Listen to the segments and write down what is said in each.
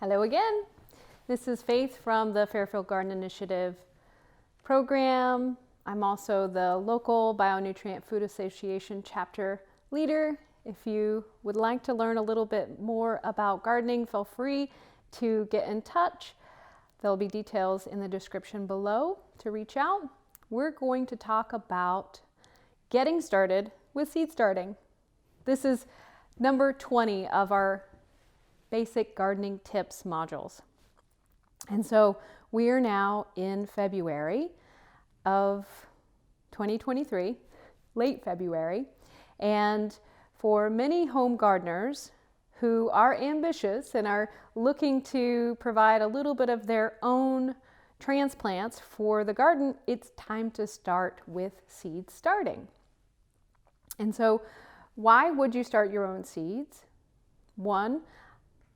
Hello again. This is Faith from the Fairfield Garden Initiative program. I'm also the local Bionutrient Food Association chapter leader. If you would like to learn a little bit more about gardening, feel free to get in touch. There'll be details in the description below to reach out. We're going to talk about getting started with seed starting. This is number 20 of our basic gardening tips modules. And so we are now in February of 2023, late February. And for many home gardeners who are ambitious and are looking to provide a little bit of their own transplants for the garden, it's time to start with seed starting. And so why would you start your own seeds? One,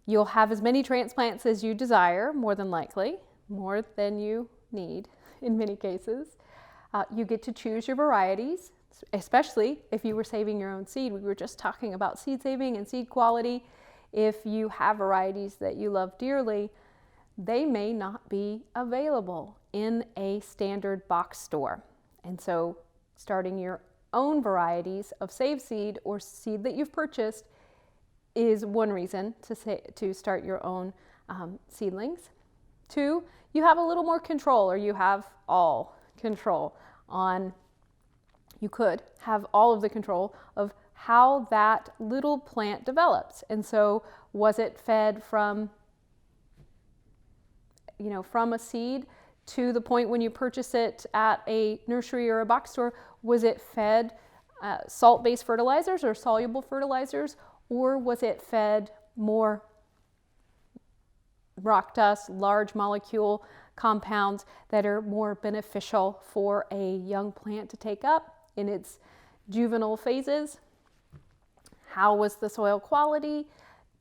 you'll have as many transplants as you desire, more than likely, more than you need in many cases. You get to choose your varieties, especially if you were saving your own seed. We were just talking about seed saving and seed quality. If you have varieties that you love dearly, they may not be available in a standard box store. And so starting your own varieties of saved seed or seed that you've purchased is one reason to start your own seedlings. Two, you have a little more control, or you have all control on, you could have all of the control of how that little plant develops. And so was it fed from a seed to the point when you purchase it at a nursery or a box store? Was it fed salt-based fertilizers or soluble fertilizers? Or was it fed more rock dust, large molecule compounds that are more beneficial for a young plant to take up in its juvenile phases? How was the soil quality?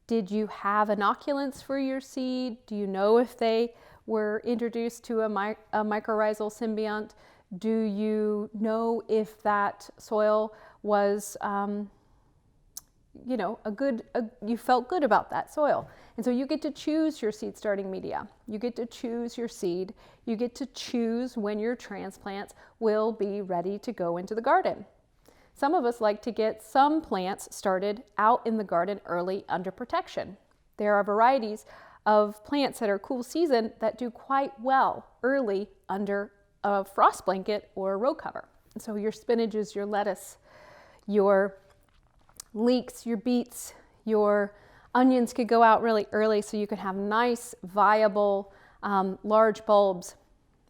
Did you have inoculants for your seed? Do you know if they were introduced to a mycorrhizal symbiont? Do you know if that soil was you felt good about that soil? And so you get to choose your seed starting media. You get to choose your seed. You get to choose when your transplants will be ready to go into the garden. Some of us like to get some plants started out in the garden early under protection. There are varieties of plants that are cool season that do quite well early under a frost blanket or a row cover. And so your spinaches, your lettuce, your leeks, your beets, your onions could go out really early so you can have nice, viable, large bulbs.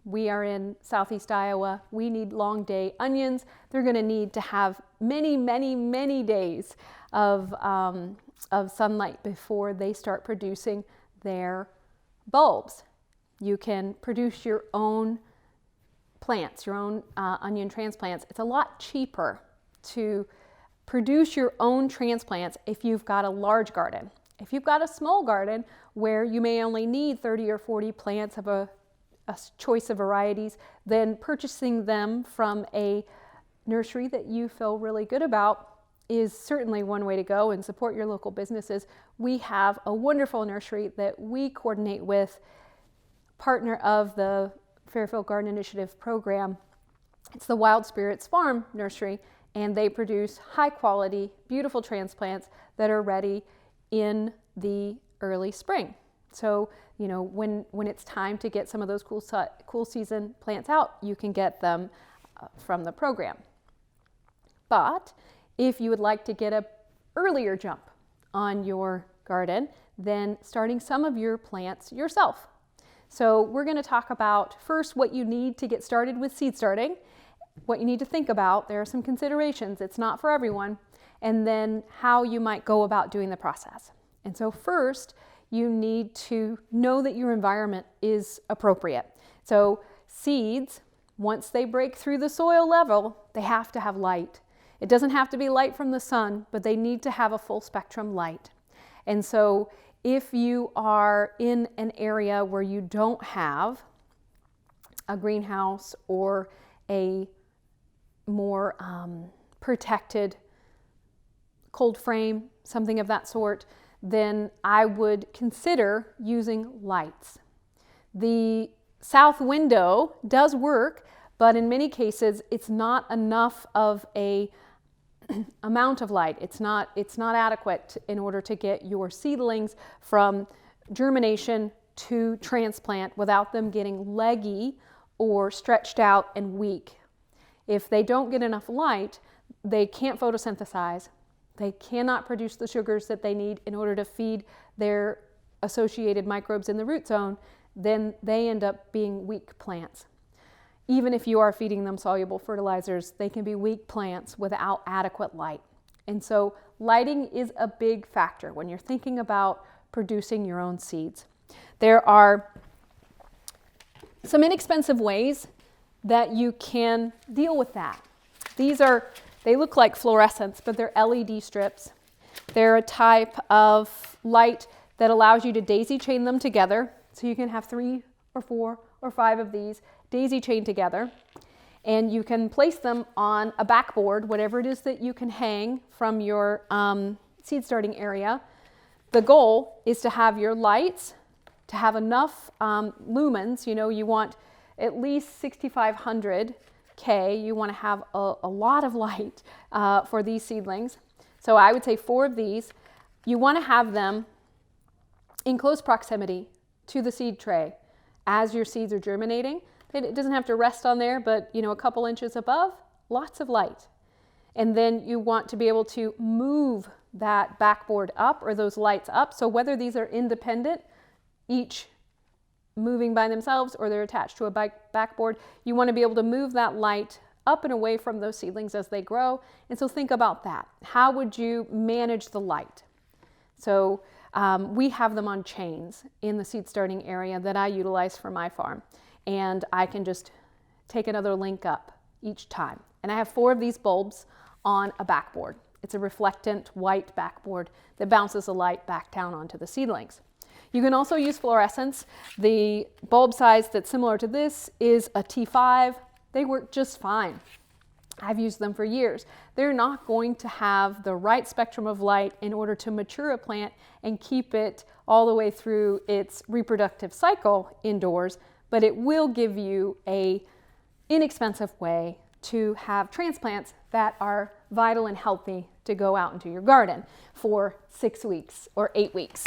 We are in Southeast Iowa. We need long day onions. They're going to need to have many, many, many days of sunlight before they start producing their bulbs. You can produce your own plants, your own onion transplants. It's a lot cheaper to produce your own transplants if you've got a large garden. If you've got a small garden where you may only need 30 or 40 plants of a choice of varieties, then purchasing them from a nursery that you feel really good about is certainly one way to go and support your local businesses. We have a wonderful nursery that we coordinate with, partner of the Fairfield Garden Initiative program. It's the Wild Spirits Farm Nursery, and they produce high quality, beautiful transplants that are ready in the early spring. So, when it's time to get some of those cool season plants out, you can get them from the program. But if you would like to get an earlier jump on your garden, then starting some of your plants yourself. So we're going to talk about first what you need to get started with seed starting, what you need to think about. There are some considerations. It's not for everyone. And then how you might go about doing the process. And so first, you need to know that your environment is appropriate. So seeds, once they break through the soil level, they have to have light. It doesn't have to be light from the sun, but they need to have a full spectrum light. And so if you are in an area where you don't have a greenhouse or a more protected cold frame, something of that sort, then I would consider using lights. The south window does work, but in many cases it's not enough of a amount of light. It's not adequate in order to get your seedlings from germination to transplant without them getting leggy or stretched out and weak. If they don't get enough light, they can't photosynthesize. They cannot produce the sugars that they need in order to feed their associated microbes in the root zone. Then they end up being weak plants. Even if you are feeding them soluble fertilizers, they can be weak plants without adequate light. And so lighting is a big factor when you're thinking about producing your own seeds. There are some inexpensive ways that you can deal with that. They look like fluorescents, but they're LED strips. They're a type of light that allows you to daisy chain them together. So you can have 3 or 4 or 5 of these daisy chained together, and you can place them on a backboard, whatever it is that you can hang from your seed starting area. The goal is to have your lights, to have enough lumens. You want at least 6,500 K. You want to have a lot of light for these seedlings. So I would say 4 of these. You want to have them in close proximity to the seed tray as your seeds are germinating. It doesn't have to rest on there, but a couple inches above, lots of light. And then you want to be able to move that backboard up or those lights up. So whether these are independent, each moving by themselves, or they're attached to a backboard, you want to be able to move that light up and away from those seedlings as they grow. And so think about that. How would you manage the light? So we have them on chains in the seed starting area that I utilize for my farm. And I can just take another link up each time. And I have 4 of these bulbs on a backboard. It's a reflectant white backboard that bounces the light back down onto the seedlings. You can also use fluorescents. The bulb size that's similar to this is a T5. They work just fine. I've used them for years. They're not going to have the right spectrum of light in order to mature a plant and keep it all the way through its reproductive cycle indoors, but it will give you an inexpensive way to have transplants that are vital and healthy to go out into your garden for 6 weeks or 8 weeks,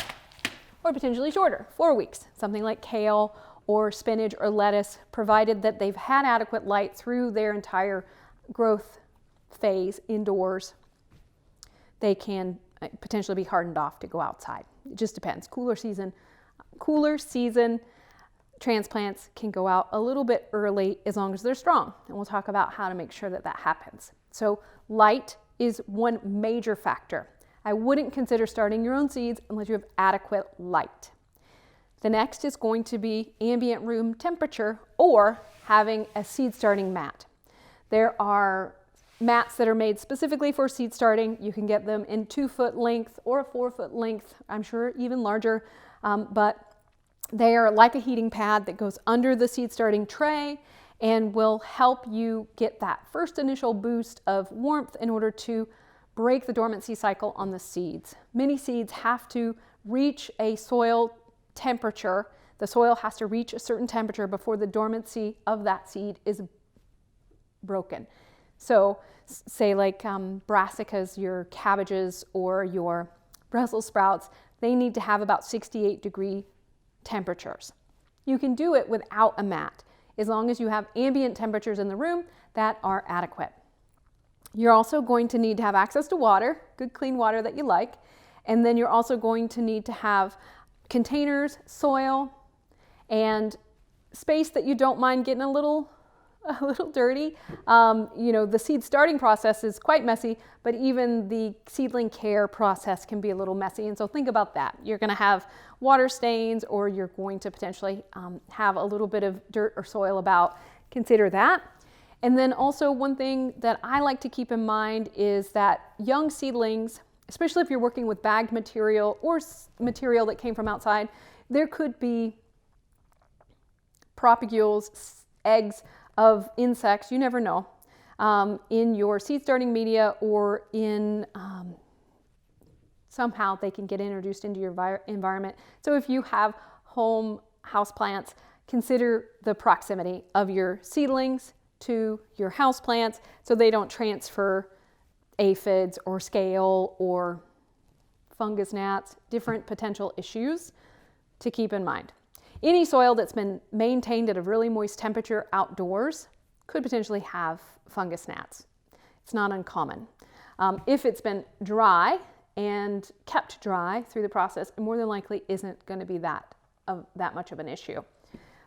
or potentially shorter, 4 weeks, something like kale or spinach or lettuce, provided that they've had adequate light through their entire growth phase indoors. They can potentially be hardened off to go outside. It just depends. Cooler season transplants can go out a little bit early as long as they're strong. And we'll talk about how to make sure that that happens. So light is one major factor. I wouldn't consider starting your own seeds unless you have adequate light. The next is going to be ambient room temperature or having a seed starting mat. There are mats that are made specifically for seed starting. You can get them in 2-foot length or a 4-foot length, I'm sure even larger, but they are like a heating pad that goes under the seed starting tray and will help you get that first initial boost of warmth in order to break the dormancy cycle on the seeds. Many seeds have to reach a soil temperature. The soil has to reach a certain temperature before the dormancy of that seed is broken. So say like brassicas, your cabbages or your Brussels sprouts, they need to have about 68-degree temperatures. You can do it without a mat as long as you have ambient temperatures in the room that are adequate. You're also going to need to have access to water, good clean water that you like, and then you're also going to need to have containers, soil, and space that you don't mind getting a little dirty. The seed starting process is quite messy, but even the seedling care process can be a little messy. And so think about that. You're going to have water stains, or you're going to potentially have a little bit of dirt or soil about. Consider that. And then also one thing that I like to keep in mind is that young seedlings, especially if you're working with bagged material or material that came from outside, there could be propagules, eggs of insects, you never know, in your seed starting media or in somehow they can get introduced into your environment. So if you have home houseplants, consider the proximity of your seedlings to your houseplants so they don't transfer aphids or scale or fungus gnats, different potential issues to keep in mind. Any soil that's been maintained at a really moist temperature outdoors could potentially have fungus gnats. It's not uncommon. If it's been dry and kept dry through the process, it more than likely isn't going to be that much of an issue.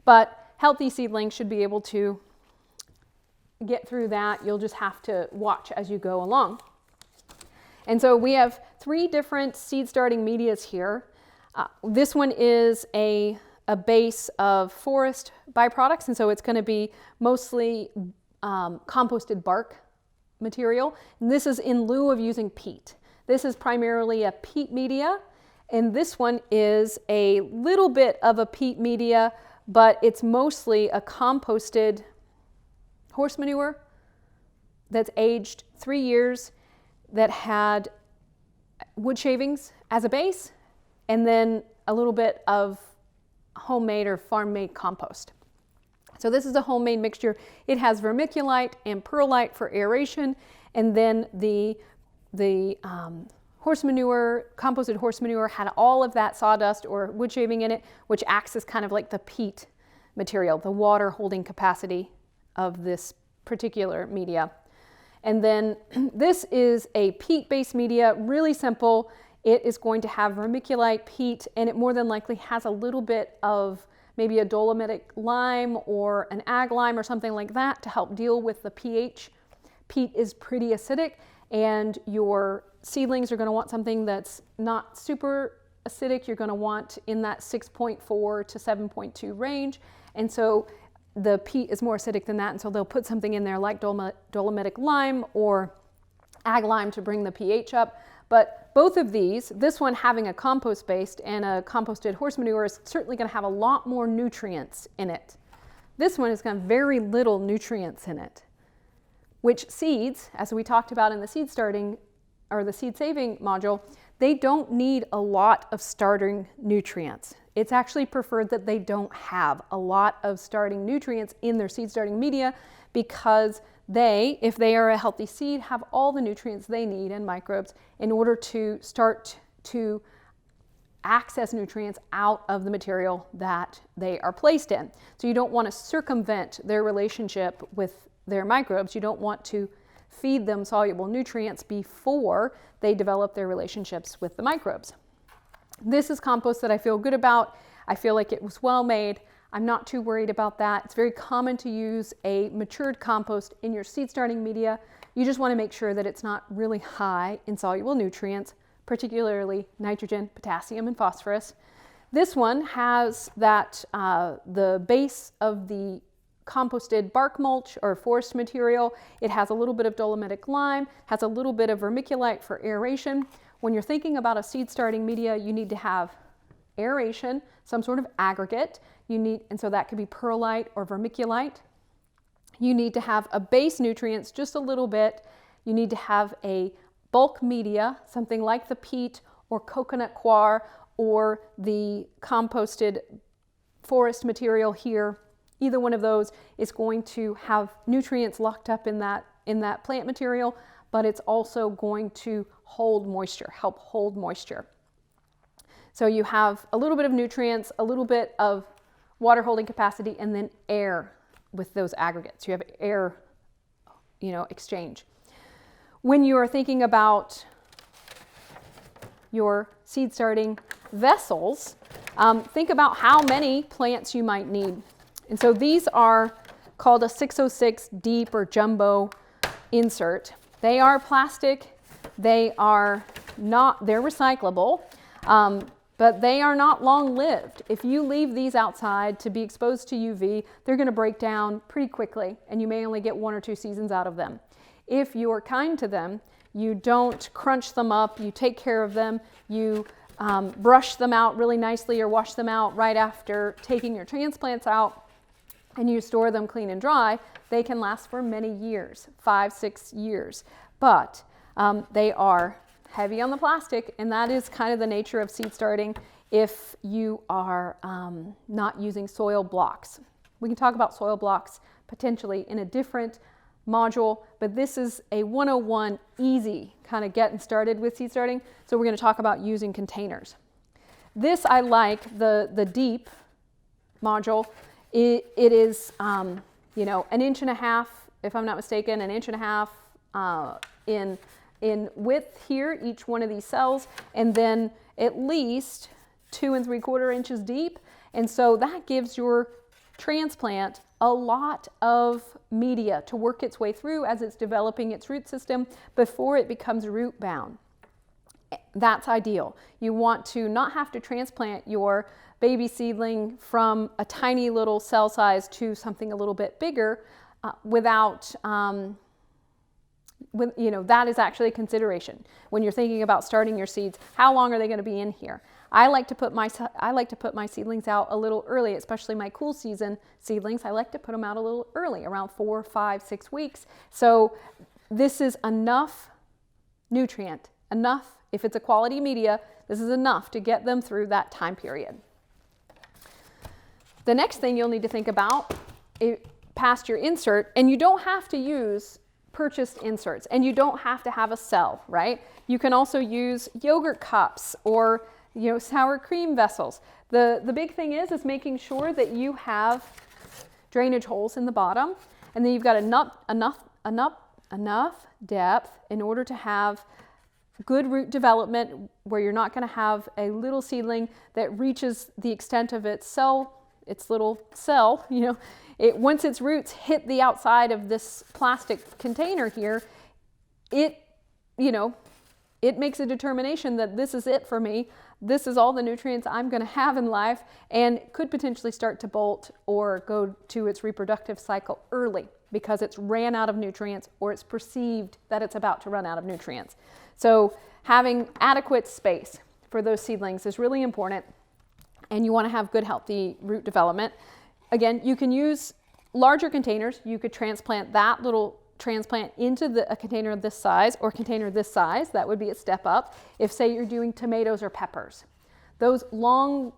But healthy seedlings should be able to get through that. You'll just have to watch as you go along. And so we have 3 different seed starting medias here. This one is a base of forest byproducts, and so it's going to be mostly composted bark material. And this is in lieu of using peat. This is primarily a peat media, and this one is a little bit of a peat media, but it's mostly a composted horse manure that's aged 3 years, that had wood shavings as a base, and then a little bit of homemade or farm-made compost. So this is a homemade mixture. It has vermiculite and perlite for aeration, and then the horse manure, composted horse manure, had all of that sawdust or wood shaving in it, which acts as kind of like the peat material, the water holding capacity of this particular media. And then this is a peat-based media, really simple. It is going to have vermiculite, peat, and it more than likely has a little bit of maybe a dolomitic lime or an ag lime or something like that to help deal with the pH. Peat is pretty acidic, and your seedlings are going to want something that's not super acidic. You're going to want in that 6.4 to 7.2 range. And so the peat is more acidic than that, and so they'll put something in there like dolomitic lime or ag lime to bring the pH up. But both of these, this one having a compost based and a composted horse manure, is certainly going to have a lot more nutrients in it. This one has got very little nutrients in it, which seeds, as we talked about in the seed starting or the seed saving module, they don't need a lot of starting nutrients. It's actually preferred that they don't have a lot of starting nutrients in their seed starting media, because they, if they are a healthy seed, have all the nutrients they need and microbes in order to start to access nutrients out of the material that they are placed in. So you don't want to circumvent their relationship with their microbes. You don't want to feed them soluble nutrients before they develop their relationships with the microbes. This is compost that I feel good about. I feel like it was well made. I'm not too worried about that. It's very common to use a matured compost in your seed starting media. You just want to make sure that it's not really high in soluble nutrients, particularly nitrogen, potassium, and phosphorus. This one has that the base of the composted bark mulch or forest material. It has a little bit of dolomitic lime, has a little bit of vermiculite for aeration. When you're thinking about a seed starting media, you need to have aeration, some sort of aggregate. And so that could be perlite or vermiculite. You need to have a base nutrients, just a little bit. You need to have a bulk media, something like the peat or coconut coir or the composted forest material here. Either one of those is going to have nutrients locked up in that plant material, but it's also going to hold moisture, help hold moisture. So you have a little bit of nutrients, a little bit of water holding capacity, and then air with those aggregates. You have air, exchange. When you are thinking about your seed starting vessels, think about how many plants you might need. And so these are called a 606 deep or jumbo insert. They are plastic. They're recyclable, but they are not long-lived. If you leave these outside to be exposed to UV, they're going to break down pretty quickly, and you may only get 1 or 2 seasons out of them. If you're kind to them, you don't crunch them up, you take care of them, you brush them out really nicely or wash them out right after taking your transplants out, and you store them clean and dry, they can last for many years, 5, 6 years. But they are heavy on the plastic, and that is kind of the nature of seed starting if you are not using soil blocks. We can talk about soil blocks potentially in a different module, but this is a 101 easy kind of getting started with seed starting. So we're going to talk about using containers. This I like, the deep module. It is, you know, 1.5 inches, if I'm not mistaken, 1.5 inches in width here, each one of these cells, and then at least 2 3/4 inches deep. And so that gives your transplant a lot of media to work its way through as it's developing its root system before it becomes root bound. That's ideal. You want to not have to transplant your baby seedling from a tiny little cell size to something a little bit bigger without, you know, that is actually a consideration when you're thinking about starting your seeds. How long are they going to be in here? I like to put my seedlings out a little early, especially my cool season seedlings. I like to put them out a little early, around 4, 5, 6 weeks. So this is enough nutrient, enough, if it's a quality media, this is enough to get them through that time period. The next thing you'll need to think about past your insert, and you don't have to use purchased inserts, and you don't have to have a cell, right? You can also use yogurt cups or, you know, sour cream vessels. The big thing is making sure that you have drainage holes in the bottom, and then you've got enough depth in order to have good root development, where you're not going to have a little seedling that reaches the extent of its little cell, you know. Once its roots hit the outside of this plastic container here, it makes a determination that this is it for me. This is all the nutrients I'm going to have in life, and could potentially start to bolt or go to its reproductive cycle early because it's ran out of nutrients, or it's perceived that it's about to run out of nutrients. So having adequate space for those seedlings is really important, and you want to have good, healthy root development. Again, you can use larger containers. You could transplant that little transplant into a container this size or container this size. That would be a step up. If, say, you're doing tomatoes or peppers, those long-lived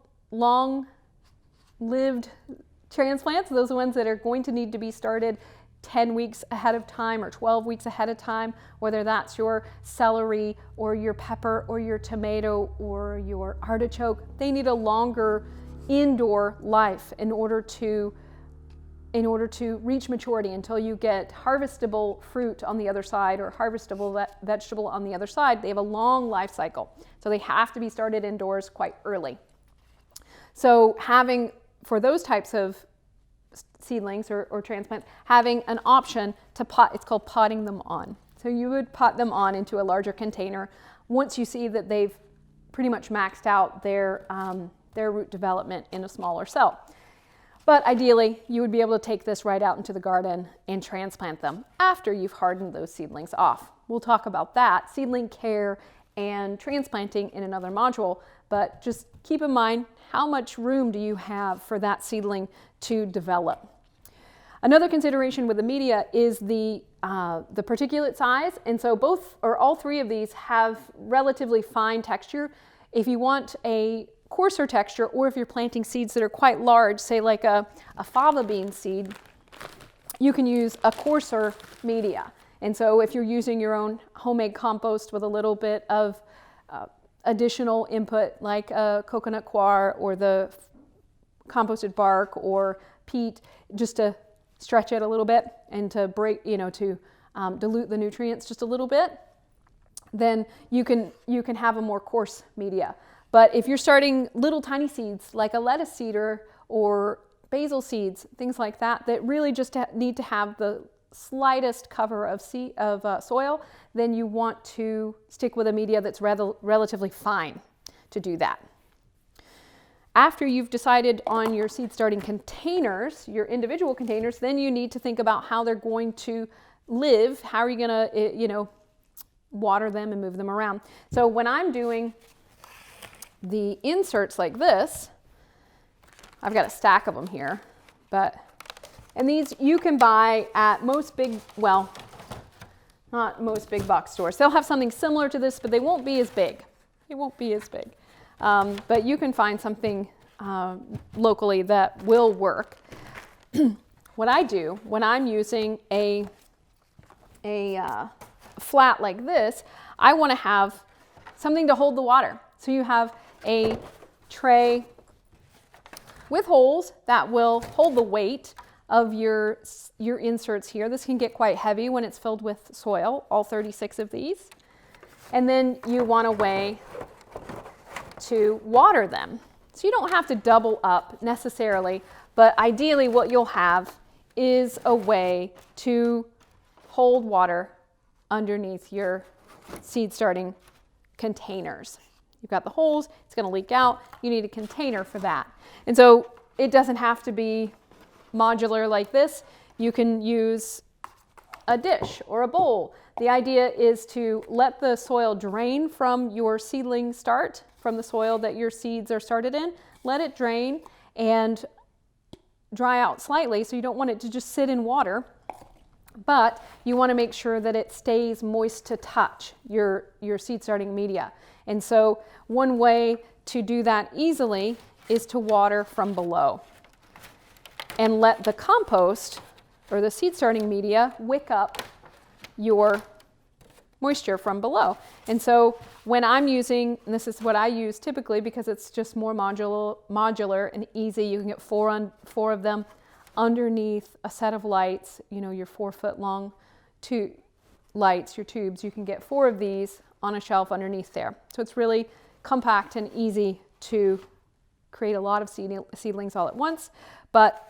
transplants, those ones that are going to need to be started 10 weeks ahead of time or 12 weeks ahead of time, whether that's your celery or your pepper or your tomato or your artichoke, they need a longer indoor life in order to reach maturity until you get harvestable fruit on the other side or harvestable vegetable on the other side. They have a long life cycle, so they have to be started indoors quite early. So having, for those types of seedlings or transplants, having an option to pot, it's called potting them on. So you would pot them on into a larger container once you see that they've pretty much maxed out their root development in a smaller cell. But ideally, you would be able to take this right out into the garden and transplant them after you've hardened those seedlings off. We'll talk about that, seedling care and transplanting, in another module, but just keep in mind, how much room do you have for that seedling to develop? Another consideration with the media is the particulate size, and so both or all three of these have relatively fine texture. If you want a coarser texture, or if you're planting seeds that are quite large, say like a fava bean seed, you can use a coarser media. And so if you're using your own homemade compost with a little bit of additional input like a coconut coir or the composted bark or peat, just to stretch it a little bit and to break, to dilute the nutrients just a little bit, then you can have a more coarse media. But if you're starting little tiny seeds like a lettuce seeder or basil seeds, things like that, that really just need to have the slightest cover of soil, then you want to stick with a media that's relatively fine to do that. After you've decided on your seed starting containers, your individual containers, then you need to think about how they're going to live. How are you going to, water them and move them around? So when I'm doing the inserts like this, I've got a stack of them here, and these you can buy at most big, not most big box stores. They'll have something similar to this, but they won't be as big. They won't be as big. But you can find something locally that will work. What I do when I'm using a flat like this, I want to have something to hold the water. So you have a tray with holes that will hold the weight of your inserts here. This can get quite heavy when it's filled with soil, all 36 of these. And then you want a way to water them. So you don't have to double up necessarily, but ideally what you'll have is a way to hold water underneath your seed starting containers. You've got the holes, it's going to leak out, you need a container for that. And so it doesn't have to be modular like this. You can use a dish or a bowl. The idea is to let the soil drain from your seedling start, from the soil that your seeds are started in. Let it drain and dry out slightly, so you don't want it to just sit in water, but you want to make sure that it stays moist to touch your seed starting media. And so one way to do that easily is to water from below and let the compost or the seed starting media wick up your moisture from below. And so when I'm using, and this is what I use typically because it's just more modular and easy, you can get four of them underneath a set of lights, you know, your 4-foot long lights, your tubes, you can get 4 of these on a shelf underneath there. So it's really compact and easy to create a lot of seedlings all at once. But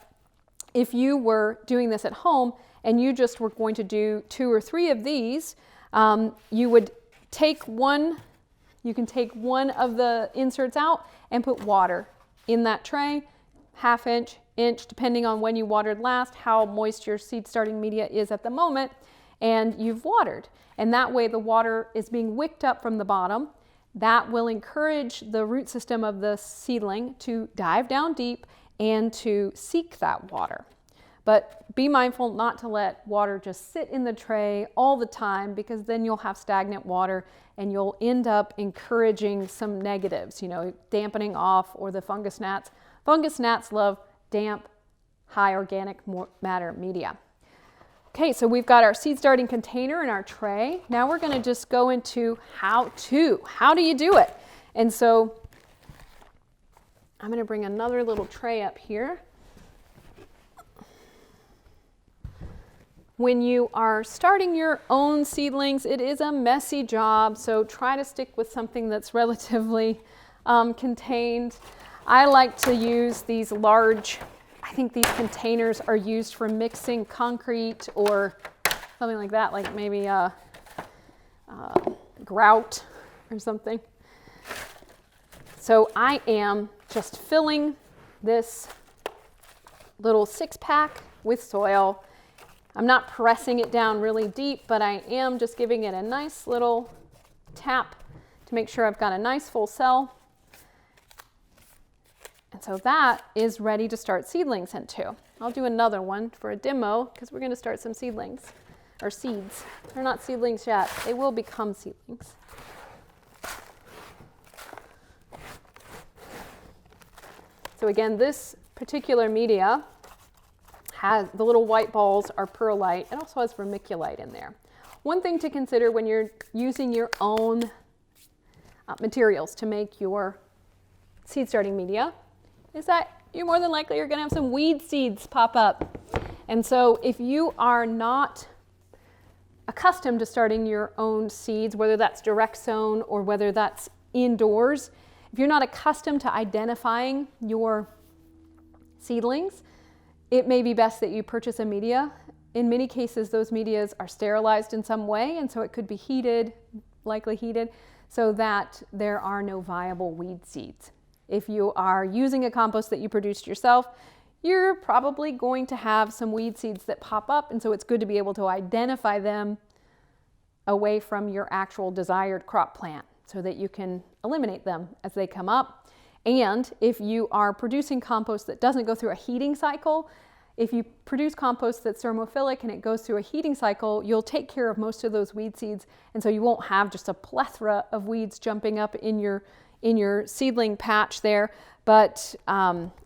if you were doing this at home and you just were going to do 2 or 3 of these, you would take one, you can take one of the inserts out and put water in that tray, 1/2 inch, depending on when you watered last, how moist your seed starting media is at the moment, and you've watered. And that way the water is being wicked up from the bottom. That will encourage the root system of the seedling to dive down deep and to seek that water. But be mindful not to let water just sit in the tray all the time, because then you'll have stagnant water and you'll end up encouraging some negatives, you know, dampening off, or the fungus gnats. Fungus gnats love damp, high organic matter media. Okay, so we've got our seed starting container and our tray. Now we're going to just go into how do you do it? And so I'm going to bring another little tray up here. When you are starting your own seedlings, it is a messy job, so try to stick with something that's relatively contained. I like to use these large, I think these containers are used for mixing concrete or something like that, like maybe grout or something. So I am just filling this little 6-pack with soil. I'm not pressing it down really deep, but I am just giving it a nice little tap to make sure I've got a nice full cell. And so that is ready to start seedlings into. I'll do another one for a demo because we're going to start some seedlings, or seeds. They're not seedlings yet. They will become seedlings. So again, this particular media has, the little white balls are perlite. It also has vermiculite in there. One thing to consider when you're using your own materials to make your seed starting media is that you more than likely are going to have some weed seeds pop up. And so if you are not accustomed to starting your own seeds, whether that's direct sown or whether that's indoors, if you're not accustomed to identifying your seedlings, it may be best that you purchase a media. In many cases, those medias are sterilized in some way, and so it could be heated, likely heated, so that there are no viable weed seeds. If you are using a compost that you produced yourself, you're probably going to have some weed seeds that pop up, and so it's good to be able to identify them away from your actual desired crop plant so that you can eliminate them as they come up. And if you are producing compost that doesn't go through a heating cycle, If you produce compost that's thermophilic and it goes through a heating cycle, you'll take care of most of those weed seeds, and so you won't have just a plethora of weeds jumping up in your seedling patch there. But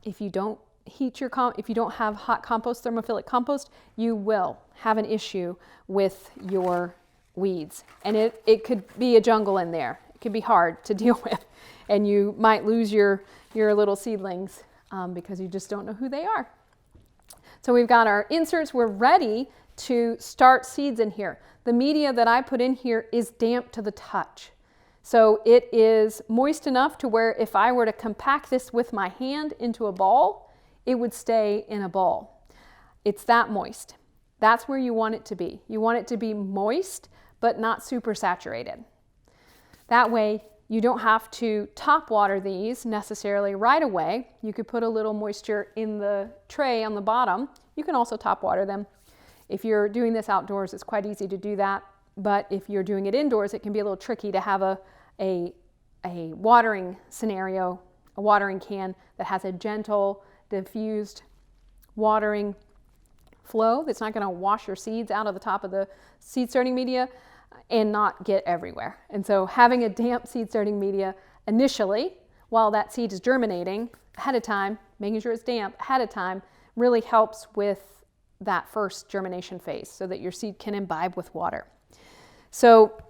if you don't if you don't have hot compost, thermophilic compost, you will have an issue with your weeds, and it could be a jungle in there. It could be hard to deal with, and you might lose your little seedlings because you just don't know who they are. So we've got our inserts. We're ready to start seeds in here. The media that I put in here is damp to the touch. So it is moist enough to where if I were to compact this with my hand into a ball, it would stay in a ball. It's that moist. That's where you want it to be. You want it to be moist, but not super saturated. That way, you don't have to top water these necessarily right away. You could put a little moisture in the tray on the bottom. You can also top water them. If you're doing this outdoors, it's quite easy to do that. But if you're doing it indoors, it can be a little tricky to have a watering scenario, a watering can that has a gentle, diffused watering flow that's not going to wash your seeds out of the top of the seed starting media and not get everywhere. And so having a damp seed starting media initially, while that seed is germinating ahead of time, making sure it's damp ahead of time, really helps with that first germination phase so that your seed can imbibe with water. So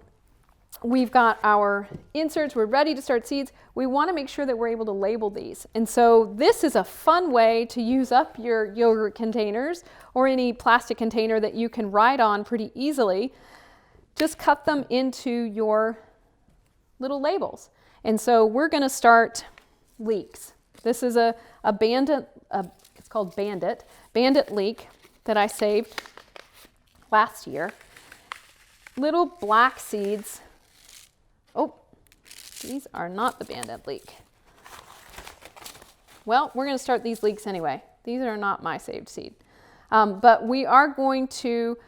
we've got our inserts, we're ready to start seeds. We want to make sure that we're able to label these. And so this is a fun way to use up your yogurt containers or any plastic container that you can write on pretty easily. Just cut them into your little labels. And so we're going to start leeks. This is a bandit, it's called bandit leek that I saved last year. Little black seeds. Oh, these are not the bandit leek. Well, we're going to start these leeks anyway. These are not my saved seed. But we are going to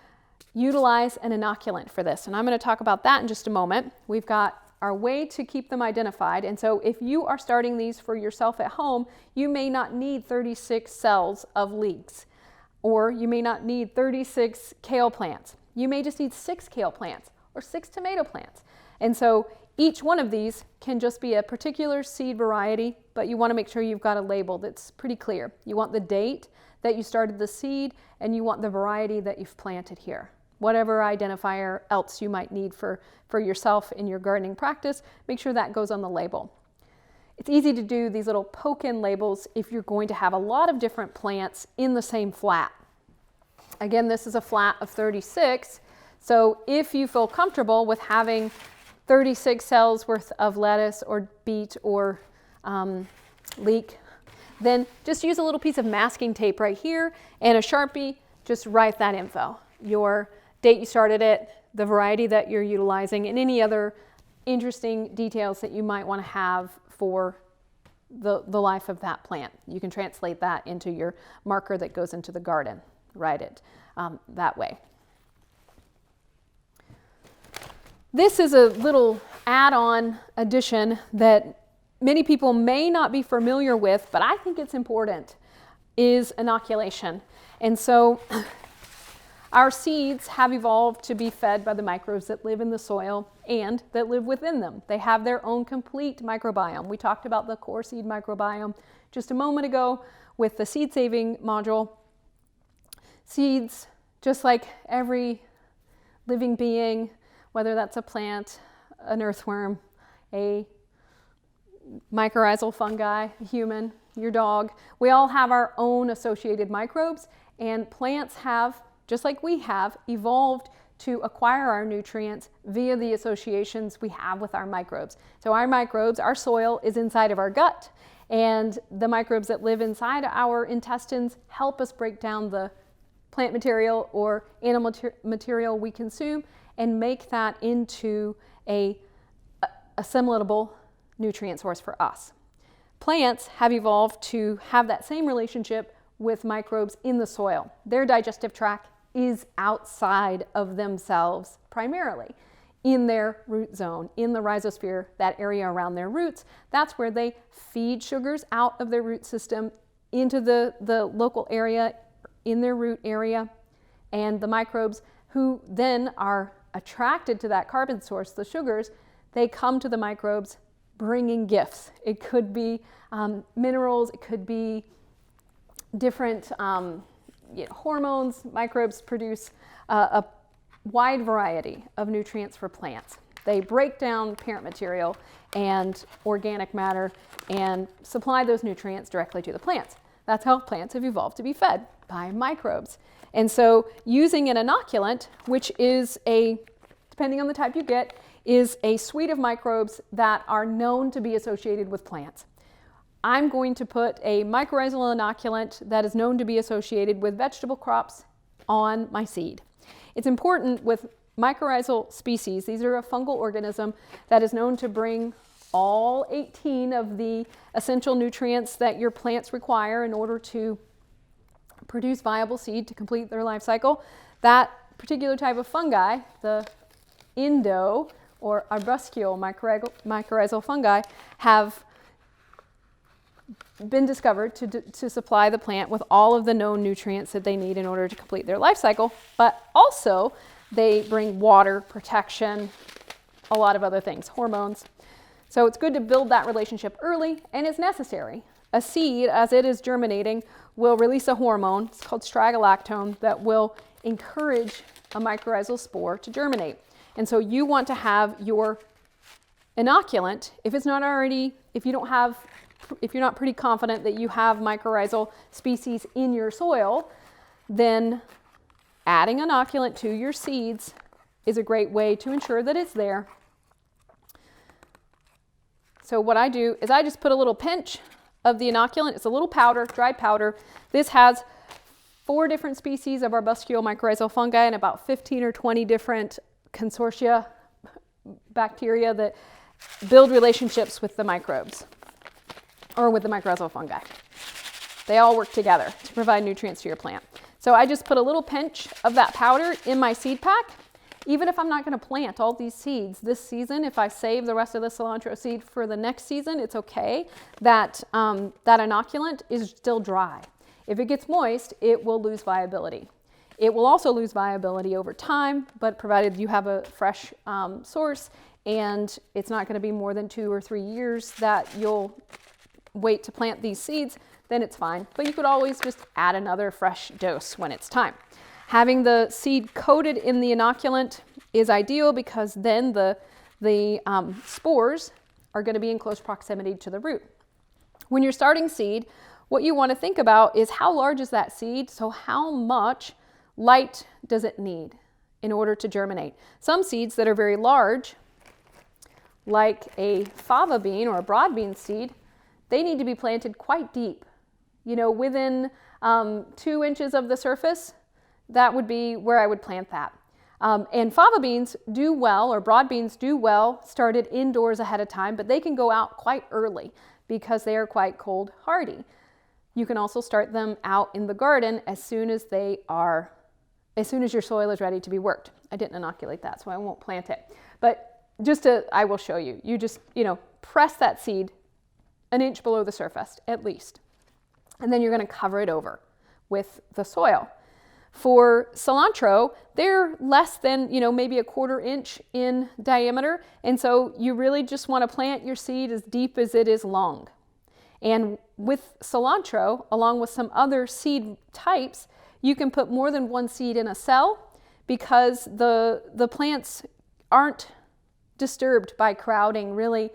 utilize an inoculant for this, and I'm going to talk about that in just a moment. We've got our way to keep them identified, and so if you are starting these for yourself at home, you may not need 36 cells of leeks, or you may not need 36 kale plants. You may just need 6 kale plants or 6 tomato plants. And so each one of these can just be a particular seed variety, but you want to make sure you've got a label that's pretty clear. You want the date that you started the seed, and you want the variety that you've planted here. Whatever identifier else you might need for yourself in your gardening practice, make sure that goes on the label. It's easy to do these little poke-in labels if you're going to have a lot of different plants in the same flat. Again, this is a flat of 36, so if you feel comfortable with having 36 cells worth of lettuce or beet or leek, then just use a little piece of masking tape right here and a Sharpie, just write that info. Your date you started it, the variety that you're utilizing, and any other interesting details that you might want to have for the life of that plant. You can translate that into your marker that goes into the garden. Write it that way. This is a little add-on addition that many people may not be familiar with, but I think it's important, is inoculation. And so our seeds have evolved to be fed by the microbes that live in the soil and that live within them. They have their own complete microbiome. We talked about the core seed microbiome just a moment ago with the seed saving module. Seeds, just like every living being, whether that's a plant, an earthworm, a mycorrhizal fungi, a human, your dog, we all have our own associated microbes, and plants have, just like we have, evolved to acquire our nutrients via the associations we have with our microbes. So our microbes, our soil is inside of our gut, and the microbes that live inside our intestines help us break down the plant material or animal material we consume and make that into a assimilatable nutrient source for us. Plants have evolved to have that same relationship with microbes in the soil. Their digestive tract is outside of themselves primarily, in their root zone, in the rhizosphere, that area around their roots. That's where they feed sugars out of their root system into the local area in their root area, and the microbes who then are attracted to that carbon source, the sugars, they come to the microbes bringing gifts. It could be minerals, it could be different hormones. Microbes produce a wide variety of nutrients for plants. They break down parent material and organic matter and supply those nutrients directly to the plants. That's how plants have evolved to be fed, by microbes. And so using an inoculant, which is depending on the type you get, is a suite of microbes that are known to be associated with plants. I'm going to put a mycorrhizal inoculant that is known to be associated with vegetable crops on my seed. It's important with mycorrhizal species. These are a fungal organism that is known to bring all 18 of the essential nutrients that your plants require in order to produce viable seed to complete their life cycle. That particular type of fungi, the endo or arbuscule mycorrhizal fungi, have been discovered to supply the plant with all of the known nutrients that they need in order to complete their life cycle, but also they bring water, protection, a lot of other things, hormones. So it's good to build that relationship early, and it's necessary. A seed, as it is germinating, will release a hormone, it's called stragolactone, that will encourage a mycorrhizal spore to germinate. And so you want to have your inoculant, if you're not pretty confident that you have mycorrhizal species in your soil, then adding inoculant to your seeds is a great way to ensure that it's there. So what I do is I just put a little pinch of the inoculant. It's a little powder, dry powder. This has 4 different species of arbuscule mycorrhizal fungi and about 15 or 20 different consortia bacteria that build relationships with the microbes, or with the mycorrhizal fungi. They all work together to provide nutrients to your plant. So I just put a little pinch of that powder in my seed pack. Even if I'm not going to plant all these seeds this season, if I save the rest of the cilantro seed for the next season, it's okay. That inoculant is still dry. If it gets moist, it will lose viability. It will also lose viability over time, but provided you have a fresh source and it's not going to be more than 2 or 3 years that you'll wait to plant these seeds, then it's fine. But you could always just add another fresh dose when it's time. Having the seed coated in the inoculant is ideal because then the spores are going to be in close proximity to the root. When you're starting seed, what you want to think about is how large is that seed, so how much light does it need in order to germinate. Some seeds that are very large, like a fava bean or a broad bean seed, they need to be planted quite deep. Within 2 inches of the surface, that would be where I would plant that. And fava beans do well, or broad beans do well, started indoors ahead of time, but they can go out quite early because they are quite cold hardy. You can also start them out in the garden as soon as your soil is ready to be worked. I didn't inoculate that, so I won't plant it. But I will show you. You just, press that seed 1 inch below the surface, at least. And then you're going to cover it over with the soil. For cilantro, they're less than, maybe 1/4 inch in diameter. And so you really just want to plant your seed as deep as it is long. And with cilantro, along with some other seed types, you can put more than 1 seed in a cell because the plants aren't disturbed by crowding really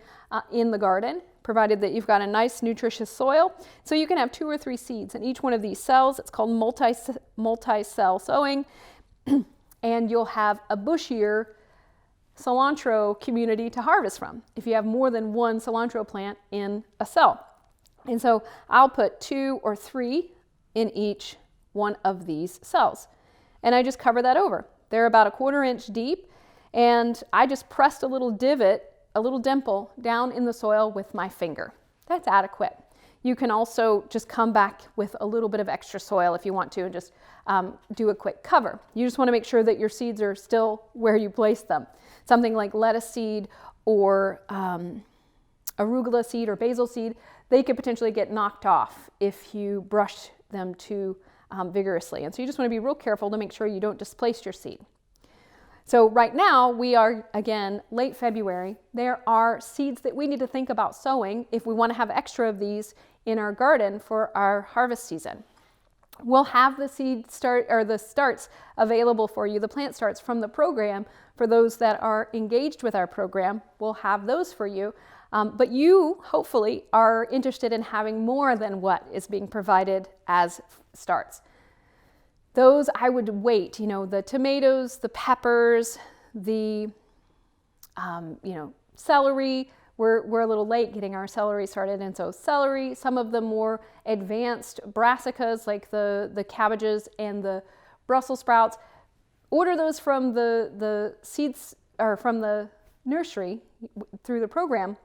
in the garden, provided that you've got a nice nutritious soil. So you can have 2 or 3 seeds in each one of these cells. It's called multi-cell sowing. And you'll have a bushier cilantro community to harvest from if you have more than 1 cilantro plant in a cell. And so I'll put 2 or 3 in each one of these cells. And I just cover that over. They're about 1/4 inch deep. And I just pressed a little divot, a little dimple down in the soil with my finger. That's adequate. You can also just come back with a little bit of extra soil if you want to and just do a quick cover. You just want to make sure that your seeds are still where you placed them. Something like lettuce seed or arugula seed or basil seed, they could potentially get knocked off if you brush them too vigorously. And so you just want to be real careful to make sure you don't displace your seed. So right now we are, again, late February. There are seeds that we need to think about sowing if we want to have extra of these in our garden for our harvest season. We'll have the seed start, or the starts available for you, the plant starts from the program. For those that are engaged with our program, we'll have those for you. But you hopefully are interested in having more than what is being provided as starts. Those I would wait, the tomatoes, the peppers, the celery. We're a little late getting our celery started, and so celery, some of the more advanced brassicas like the cabbages and the Brussels sprouts, order those from the seeds or from the nursery through the program.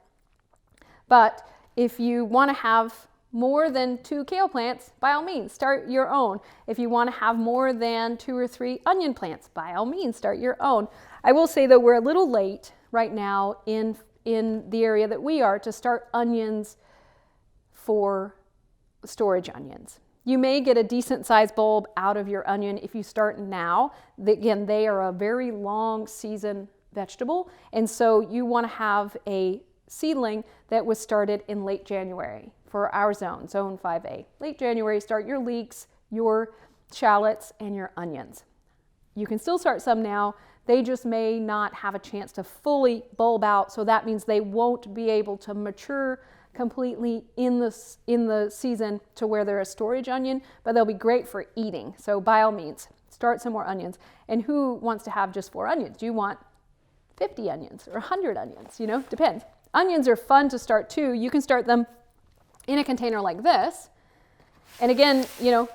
But if you want to have more than 2 kale plants, by all means, start your own. If you want to have more than 2 or 3 onion plants, by all means, start your own. I will say, though, we're a little late right now in the area that we are to start onions for storage onions. You may get a decent sized bulb out of your onion if you start now. Again, they are a very long season vegetable, and so you want to have a seedling that was started in late January for our zone 5A. Late January, start your leeks, your shallots, and your onions. You can still start some now. They just may not have a chance to fully bulb out, so that means they won't be able to mature completely in the season to where they're a storage onion, but they'll be great for eating. So by all means, start some more onions. And who wants to have just 4 onions? Do you want 50 onions or 100 onions? Depends. Onions are fun to start too. You can start them in a container like this. And again,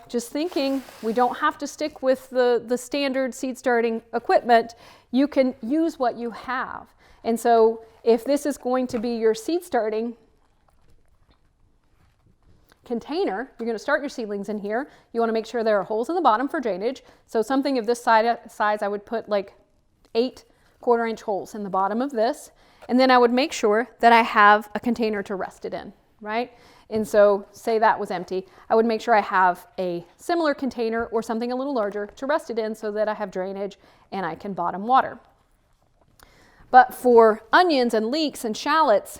just thinking, we don't have to stick with the standard seed starting equipment. You can use what you have. And so if this is going to be your seed starting container, you're going to start your seedlings in here. You want to make sure there are holes in the bottom for drainage. So something of this size, I would put like 8 1/4-inch holes in the bottom of this. And then I would make sure that I have a container to rest it in, right? And so say that was empty, I would make sure I have a similar container or something a little larger to rest it in so that I have drainage and I can bottom water. But for onions and leeks and shallots,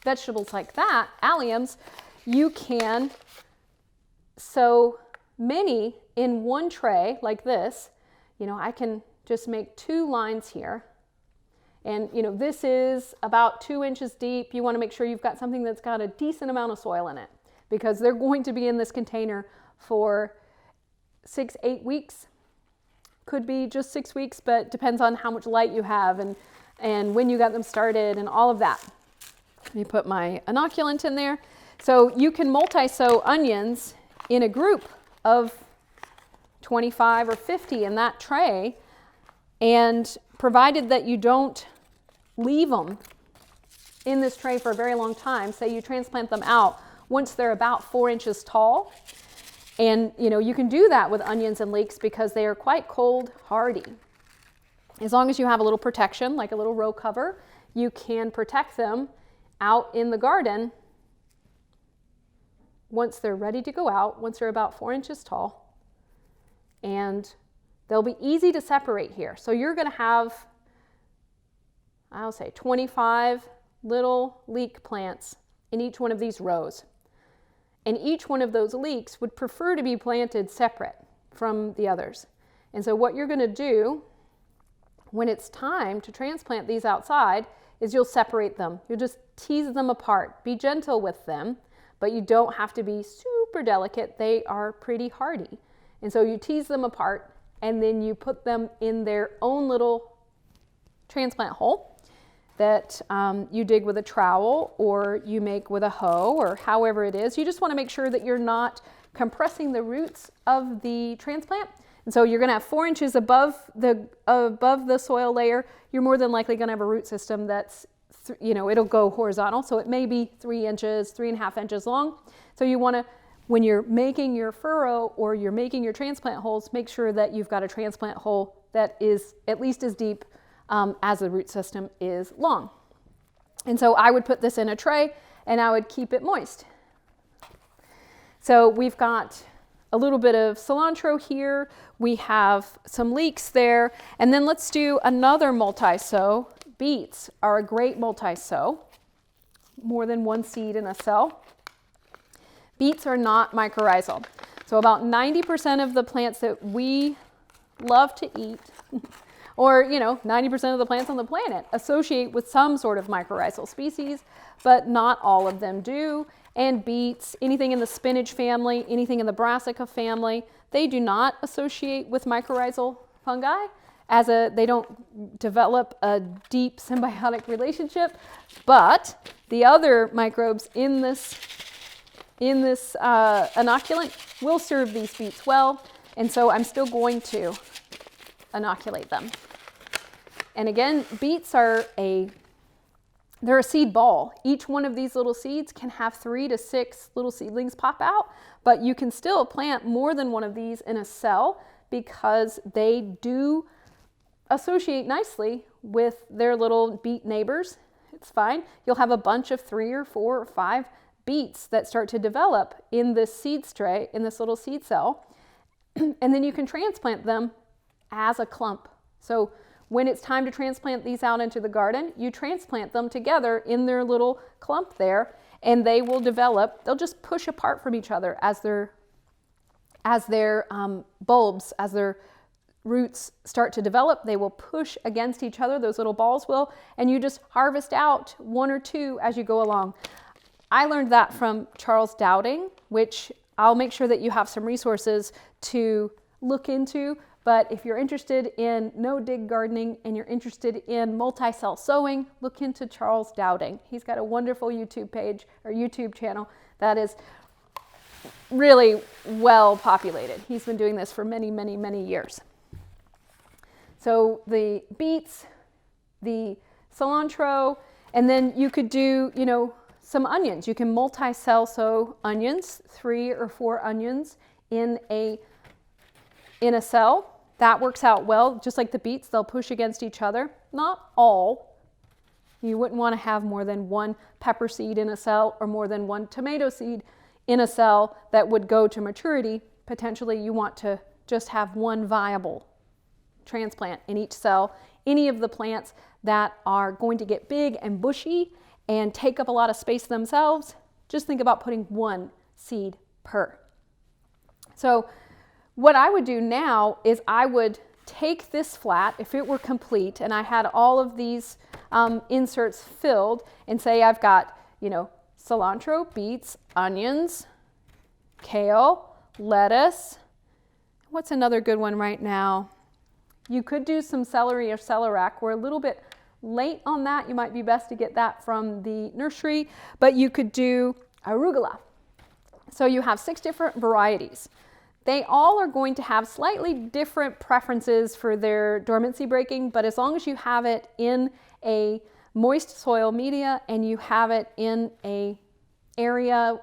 vegetables like that, alliums, you can sow many in one tray like this. I can just make 2 lines here. And this is about 2 inches deep. You want to make sure you've got something that's got a decent amount of soil in it, because they're going to be in this container for 6-8 weeks. Could be just 6 weeks, but depends on how much light you have and when you got them started and all of that. Let me put my inoculant in there. So you can multi-sow onions in a group of 25 or 50 in that tray, and provided that you don't leave them in this tray for a very long time, say you transplant them out once they're about 4 inches tall. And you can do that with onions and leeks because they are quite cold hardy. As long as you have a little protection, like a little row cover, you can protect them out in the garden once they're ready to go out, once they're about 4 inches tall. And they'll be easy to separate here. So you're going to have, I'll say, 25 little leek plants in each one of these rows. And each one of those leeks would prefer to be planted separate from the others. And so what you're going to do when it's time to transplant these outside is you'll separate them. You'll just tease them apart. Be gentle with them, but you don't have to be super delicate. They are pretty hardy. And so you tease them apart, and then you put them in their own little transplant hole that you dig with a trowel or you make with a hoe or however it is. You just want to make sure that you're not compressing the roots of the transplant. And so you're going to have 4 inches above the soil layer. You're more than likely going to have a root system that's, it'll go horizontal. So it may be 3 inches, 3.5 inches long. So you want to, when you're making your furrow or you're making your transplant holes, make sure that you've got a transplant hole that is at least as deep as the root system is long. And so I would put this in a tray and I would keep it moist. So we've got a little bit of cilantro here. We have some leeks there. And then let's do another multi-sow. Beets are a great multi-sow. More than one seed in a cell. Beets are not mycorrhizal. So about 90% of the plants that we love to eat, or 90% of the plants on the planet associate with some sort of mycorrhizal species, but not all of them do. And beets, anything in the spinach family, anything in the brassica family, they do not associate with mycorrhizal fungi. They don't develop a deep symbiotic relationship, but the other microbes in this inoculant will serve these beets well, and so I'm still going to inoculate them. And again, beets they're a seed ball. Each one of these little seeds can have 3 to 6 little seedlings pop out, but you can still plant more than one of these in a cell because they do associate nicely with their little beet neighbors. It's fine. You'll have a bunch of 3 or 4 or 5 beets that start to develop in this seed tray, in this little seed cell, and then you can transplant them as a clump. So when it's time to transplant these out into the garden, you transplant them together in their little clump there, and they will develop. They'll just push apart from each other as their bulbs, as their roots start to develop. They will push against each other, those little balls will, and you just harvest out 1 or 2 as you go along. I learned that from Charles Dowding, which I'll make sure that you have some resources to look into. But if you're interested in no-dig gardening and you're interested in multi-cell sowing, look into Charles Dowding. He's got a wonderful YouTube page or YouTube channel that is really well populated. He's been doing this for many, many, many years. So the beets, the cilantro, and then you could do, some onions. You can multi-cell sow onions, 3 or 4 onions in a cell. That works out well. Just like the beets, they'll push against each other. Not all. You wouldn't want to have more than 1 pepper seed in a cell or more than 1 tomato seed in a cell that would go to maturity. Potentially you want to just have 1 viable transplant in each cell. Any of the plants that are going to get big and bushy and take up a lot of space themselves, just think about putting 1 seed per. So what I would do now is I would take this flat, if it were complete, and I had all of these inserts filled, and say I've got, cilantro, beets, onions, kale, lettuce. What's another good one right now? You could do some celery or celeriac. We're a little bit late on that. You might be best to get that from the nursery, but you could do arugula. So you have 6 different varieties. They all are going to have slightly different preferences for their dormancy breaking, but as long as you have it in a moist soil media and you have it in an area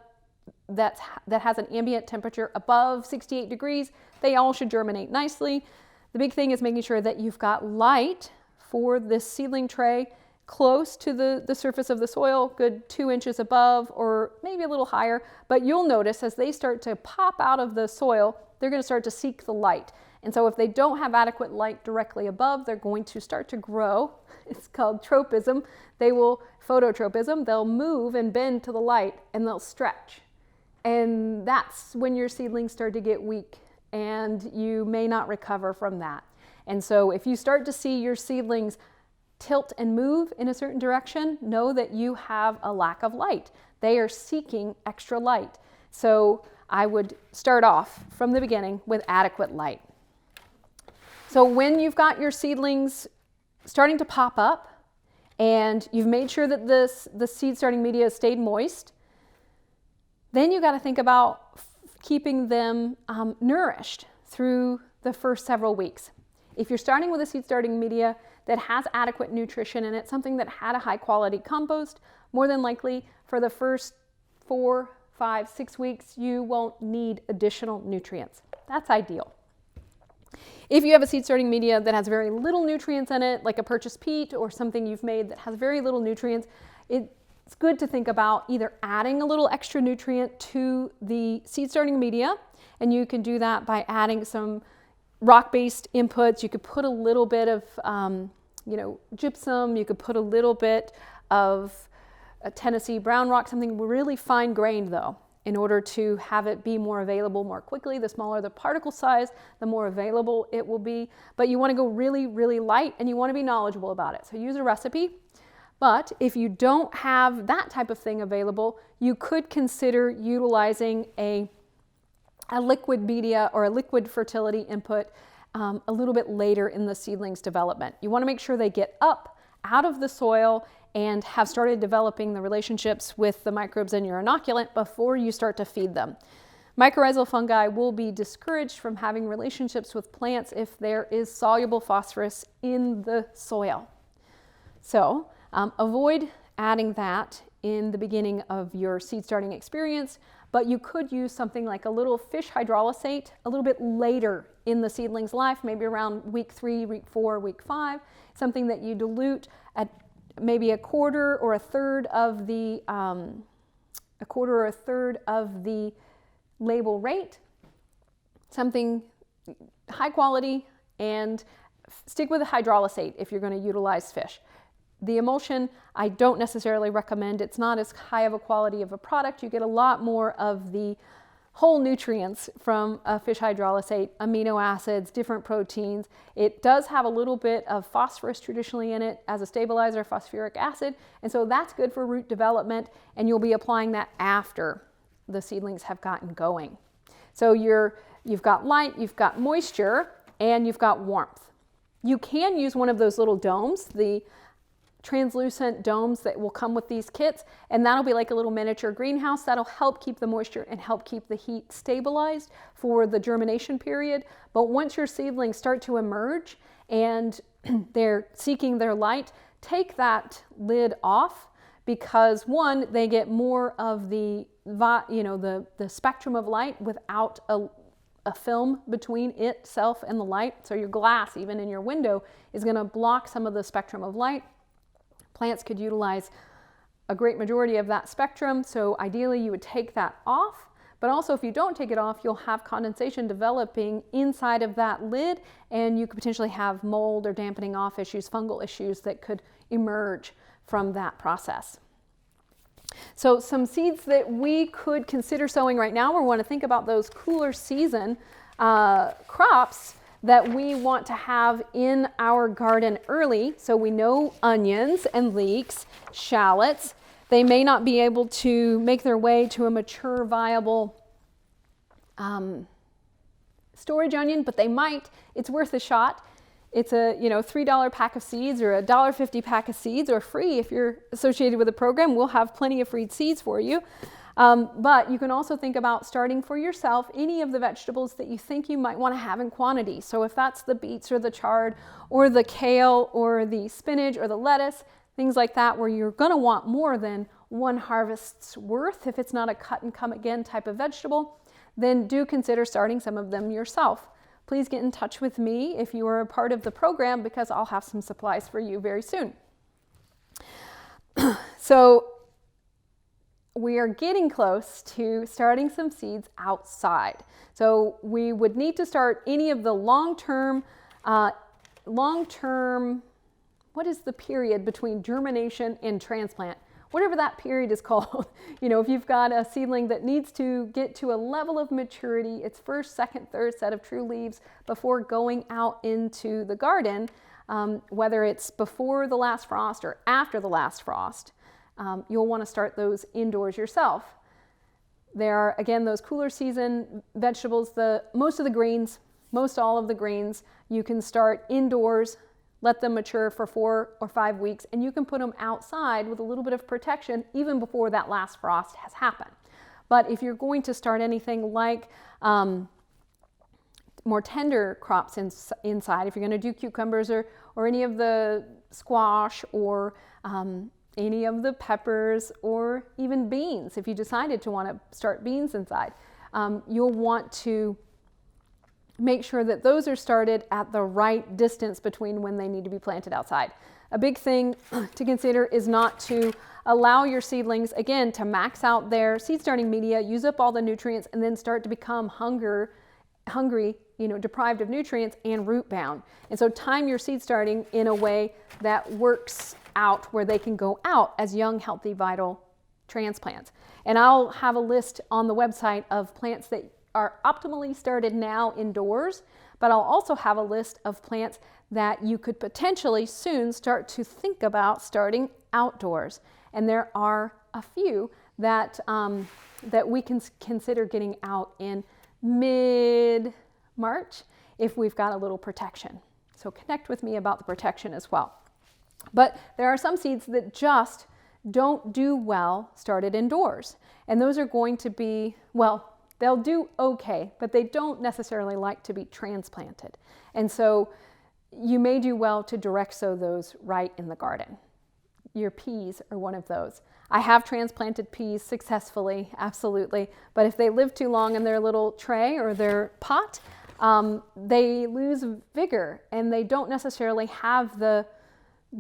that has an ambient temperature above 68 degrees, they all should germinate nicely. The big thing is making sure that you've got light for this seedling tray close to the surface of the soil, good 2 inches above or maybe a little higher, but you'll notice as they start to pop out of the soil, they're going to start to seek the light. And so if they don't have adequate light directly above, they're going to start to grow. It's called tropism. Phototropism, they'll move and bend to the light and they'll stretch. And that's when your seedlings start to get weak and you may not recover from that. And so if you start to see your seedlings tilt and move in a certain direction, know that you have a lack of light. They are seeking extra light. So I would start off from the beginning with adequate light. So when you've got your seedlings starting to pop up and you've made sure that the seed starting media has stayed moist, then you got to think about keeping them nourished through the first several weeks. If you're starting with a seed starting media that has adequate nutrition in it, something that had a high quality compost, more than likely for the first 4, 5, 6 weeks, you won't need additional nutrients. That's ideal. If you have a seed starting media that has very little nutrients in it, like a purchased peat or something you've made that has very little nutrients, it's good to think about either adding a little extra nutrient to the seed starting media And you can do that by adding some rock-based inputs. You could put a little bit of gypsum. You could put a little bit of a Tennessee brown rock, something really fine-grained though, in order to have it be more available more quickly. The smaller the particle size, the more available it will be. But you want to go really, really light, and you want to be knowledgeable about it. So use a recipe. But if you don't have that type of thing available, you could consider utilizing a liquid media or a liquid fertility input a little bit later in the seedling's development. You want to make sure they get up out of the soil and have started developing the relationships with the microbes in your inoculant before you start to feed them. Mycorrhizal fungi will be discouraged from having relationships with plants if there is soluble phosphorus in the soil. So avoid adding that in the beginning of your seed starting experience, but you could use something like a little fish hydrolysate a little bit later in the seedling's life, maybe around week 3, week 4, week 5, something that you dilute at maybe a quarter or a third of the label rate, something high quality, and stick with a hydrolysate if you're going to utilize fish. The emulsion, I don't necessarily recommend. It's not as high of a quality of a product. You get a lot more of the whole nutrients from a fish hydrolysate, amino acids, different proteins. It does have a little bit of phosphorus traditionally in it as a stabilizer, phosphoric acid, and so that's good for root development, and you'll be applying that after the seedlings have gotten going. So you've got light, you've got moisture, and you've got warmth. You can use one of those little domes, the translucent domes that will come with these kits, and that'll be like a little miniature greenhouse. That'll help keep the moisture and help keep the heat stabilized for the germination period. But once your seedlings start to emerge and they're seeking their light, take that lid off, because one, they get more of the spectrum of light without a film between itself and the light. So your glass, even in your window, is going to block some of the spectrum of light. Plants could utilize a great majority of that spectrum, so ideally you would take that off. But also, if you don't take it off, you'll have condensation developing inside of that lid, and you could potentially have mold or dampening off issues, fungal issues that could emerge from that process. So some seeds that we could consider sowing right now, we want to think about those cooler season crops that we want to have in our garden early. So we know onions and leeks, shallots. They may not be able to make their way to a mature, viable storage onion, but they might. It's worth a shot. It's a $3 pack of seeds or a $1.50 pack of seeds, or free if you're associated with a program. We'll have plenty of free seeds for you. But you can also think about starting for yourself any of the vegetables that you think you might want to have in quantity. So if that's the beets or the chard or the kale or the spinach or the lettuce, things like that, where you're going to want more than one harvest's worth, if it's not a cut and come again type of vegetable, then do consider starting some of them yourself. Please get in touch with me if you are a part of the program, because I'll have some supplies for you very soon. So we are getting close to starting some seeds outside. So we would need to start any of the long-term, what is the period between germination and transplant? Whatever that period is called. If you've got a seedling that needs to get to a level of maturity, its first, second, third set of true leaves before going out into the garden, whether it's before the last frost or after the last frost, you'll want to start those indoors yourself. There are, again, those cooler season vegetables, most all of the greens, you can start indoors, let them mature for 4 or 5 weeks, and you can put them outside with a little bit of protection even before that last frost has happened. But if you're going to start anything like more tender crops inside, if you're going to do cucumbers or any of the squash or any of the peppers, or even beans, if you decided to want to start beans inside, you'll want to make sure that those are started at the right distance between when they need to be planted outside. A big thing to consider is not to allow your seedlings, again, to max out their seed starting media, use up all the nutrients, and then start to become hungry, deprived of nutrients and root bound. And so time your seed starting in a way that works out where they can go out as young, healthy, vital transplants. And I'll have a list on the website of plants that are optimally started now indoors, but I'll also have a list of plants that you could potentially soon start to think about starting outdoors. And there are a few that, that we can consider getting out in mid-March if we've got a little protection. So connect with me about the protection as well. But there are some seeds that just don't do well started indoors. And those are going to be, well, they'll do okay, but they don't necessarily like to be transplanted. And so you may do well to direct sow those right in the garden. Your peas are one of those. I have transplanted peas successfully, absolutely, but if they live too long in their little tray or their pot, they lose vigor and they don't necessarily have the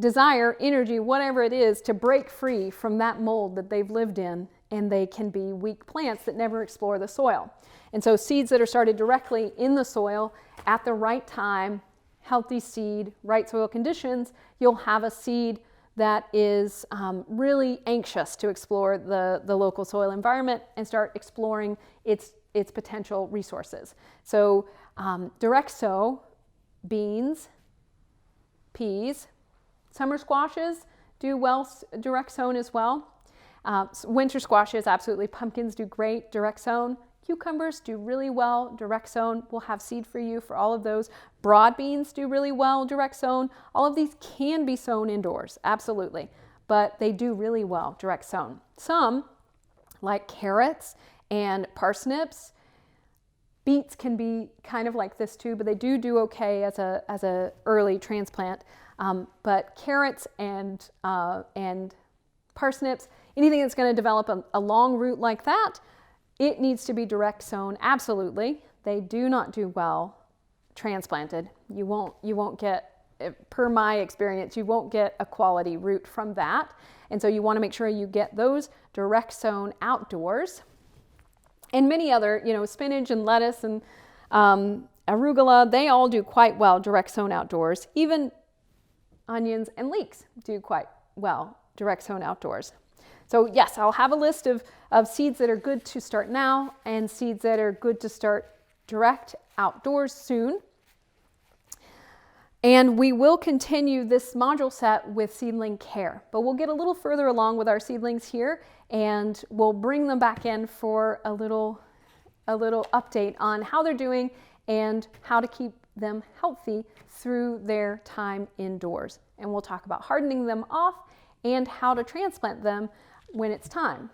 desire, energy, whatever it is, to break free from that mold that they've lived in, and they can be weak plants that never explore the soil. And so seeds that are started directly in the soil at the right time, healthy seed, right soil conditions, you'll have a seed that is really anxious to explore the local soil environment and start exploring its potential resources. So direct sow, beans, peas, summer squashes do well direct sown as well. Winter squashes, absolutely. Pumpkins do great direct sown. Cucumbers do really well direct sown. We'll have seed for you for all of those. Broad beans do really well direct sown. All of these can be sown indoors, absolutely, but they do really well direct sown. Some, like carrots and parsnips, beets can be kind of like this too, but they do okay as a early transplant. But carrots and parsnips, anything that's going to develop a long root like that, it needs to be direct sown, absolutely. They do not do well transplanted. You won't get, per my experience, you won't get a quality root from that. And so you want to make sure you get those direct sown outdoors. And many other, spinach and lettuce and arugula, they all do quite well direct sown outdoors. Even onions and leeks do quite well direct sown outdoors. So yes, I'll have a list of seeds that are good to start now and seeds that are good to start direct outdoors soon. And we will continue this module set with seedling care, but we'll get a little further along with our seedlings here and we'll bring them back in for a little update on how they're doing and how to keep them healthy through their time indoors. And we'll talk about hardening them off and how to transplant them when it's time,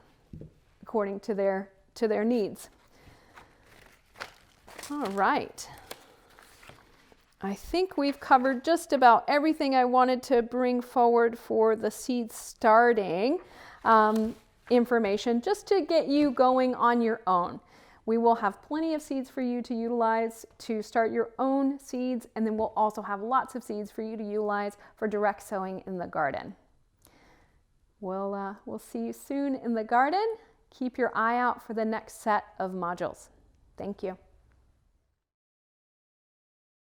according to their needs. All right. I think we've covered just about everything I wanted to bring forward for the seed starting information, just to get you going on your own. We will have plenty of seeds for you to utilize to start your own seeds, and then we'll also have lots of seeds for you to utilize for direct sowing in the garden. We'll see you soon in the garden. Keep your eye out for the next set of modules. Thank you.